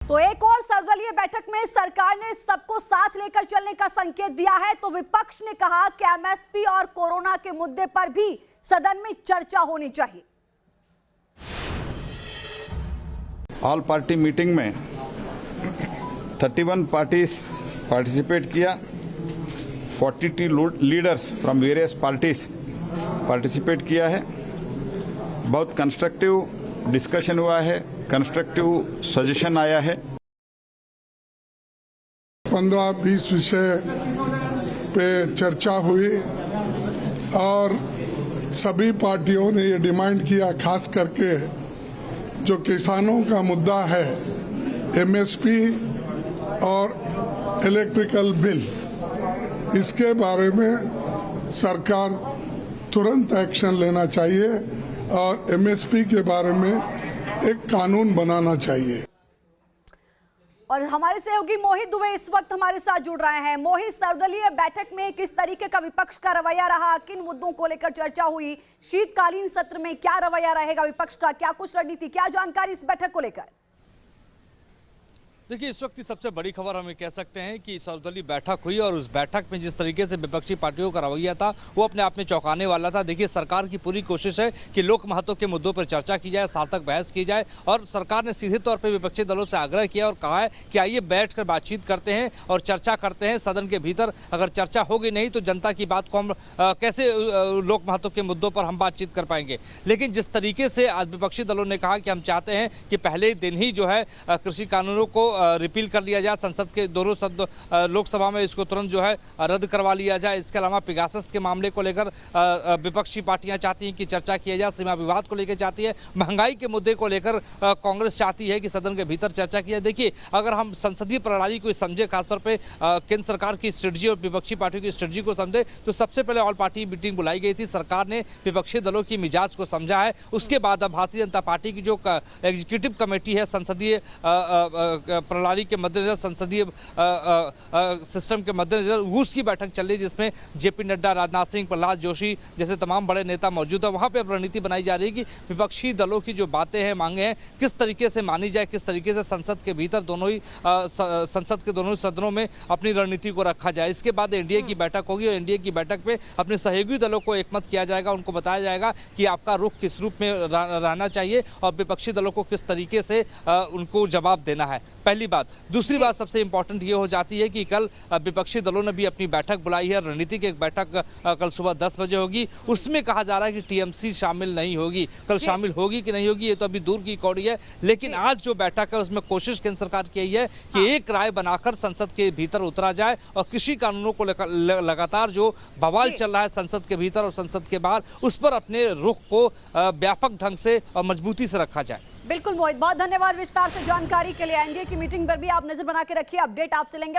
तो एक और सर्वदलीय बैठक में सरकार ने सबको साथ लेकर चलने का संकेत दिया है। तो विपक्ष ने कहा कि एमएसपी और कोरोना के मुद्दे पर भी सदन में चर्चा होनी चाहिए। ऑल पार्टी मीटिंग में 31 पार्टीज पार्टिसिपेट किया। 42 leaders from various parties participate किया है। बहुत कंस्ट्रक्टिव डिस्कशन हुआ है, कंस्ट्रक्टिव सजेशन आया है। 15-20 विषय पे चर्चा हुई और सभी पार्टियों ने ये डिमांड किया, खास करके जो किसानों का मुद्दा है, एमएसपी और इलेक्ट्रिकल बिल, इसके बारे में सरकार तुरंत एक्शन लेना चाहिए और एमएसपी के बारे में एक कानून बनाना चाहिए। और हमारे सहयोगी मोहित दुबे इस वक्त हमारे साथ जुड़ रहे हैं। मोहित, सर्वदलीय बैठक में किस तरीके का विपक्ष का रवैया रहा, किन मुद्दों को लेकर चर्चा हुई, शीतकालीन सत्र में क्या रवैया रहेगा विपक्ष का, क्या कुछ रणनीति, क्या जानकारी इस बैठक को लेकर? देखिए, इस वक्त की सबसे बड़ी खबर हम ये कह सकते हैं कि सर्वदलीय बैठक हुई और उस बैठक में जिस तरीके से विपक्षी पार्टियों का रवैया था वो अपने आप में चौंकाने वाला था। देखिए, सरकार की पूरी कोशिश है कि लोक महत्व के मुद्दों पर चर्चा की जाए, सार्थक बहस की जाए और सरकार ने सीधे तौर पर विपक्षी दलों से आग्रह किया और कहा है कि आइए बैठकर बातचीत करते हैं और चर्चा करते हैं सदन के भीतर। अगर चर्चा होगी नहीं तो जनता की बात को हम कैसे लोक महत्व के मुद्दों पर हम बातचीत कर पाएंगे। लेकिन जिस तरीके से आज विपक्षी दलों ने कहा कि हम चाहते हैं कि पहले दिन ही जो है कृषि कानूनों को रिपील कर लिया जाए, संसद के दोनों लोकसभा में इसको तुरंत जो है रद्द करवा लिया जाए। इसके अलावा पेगासस के मामले को लेकर विपक्षी पार्टियां चाहती हैं कि चर्चा किया जाए, सीमा विवाद को लेकर चाहती है, महंगाई के मुद्दे को लेकर कांग्रेस चाहती है कि सदन के भीतर चर्चा की जाए। देखिए, अगर हम संसदीय प्रणाली को समझे, खासतौर पर केंद्र सरकार की स्ट्रेटजी और विपक्षी पार्टियों की स्ट्रेटजी को समझे, तो सबसे पहले ऑल पार्टी मीटिंग बुलाई गई थी। सरकार ने विपक्षी दलों की मिजाज को समझा है। उसके बाद अब भारतीय जनता पार्टी की जो एग्जीक्यूटिव कमेटी है, संसदीय प्रणाली के मद्देनजर, संसदीय सिस्टम के मद्देनजर उसकी बैठक चल रही है, जिसमें जेपी नड्डा, राजनाथ सिंह, प्रहलाद जोशी जैसे तमाम बड़े नेता मौजूद है। वहां पे अब रणनीति बनाई जा रही है कि विपक्षी दलों की जो बातें हैं, मांगे हैं, किस तरीके से मानी जाए, किस तरीके से संसद के भीतर दोनों ही संसद के दोनों सदनों में अपनी रणनीति को रखा जाए। इसके बाद एनडीए की बैठक होगी और एनडीए की बैठक पे अपने सहयोगी दलों को एकमत किया जाएगा। उनको बताया जाएगा कि आपका रुख किस रूप में रहना चाहिए और विपक्षी दलों को किस तरीके से उनको जवाब देना है। पहली बात। दूसरी बात सबसे इंपॉर्टेंट ये हो जाती है कि कल विपक्षी दलों ने भी अपनी बैठक बुलाई है। रणनीतिक एक बैठक कल सुबह 10 बजे होगी। उसमें कहा जा रहा है कि टीएमसी शामिल नहीं होगी। कल शामिल होगी कि नहीं होगी ये तो अभी दूर की कौड़ी है, लेकिन आज जो बैठक है उसमें कोशिश केंद्र सरकार की यही है कि एक राय बनाकर संसद के भीतर उतरा जाए और कृषि कानूनों को लगातार जो बवाल चल रहा है संसद के भीतर और संसद के बाहर, उस पर अपने रुख को व्यापक ढंग से और मजबूती से रखा जाए। बिल्कुल मोहित, बहुत धन्यवाद विस्तार से जानकारी के लिए। एनडीए की मीटिंग पर भी आप नजर बना के रखिए, अपडेट आपसे लेंगे।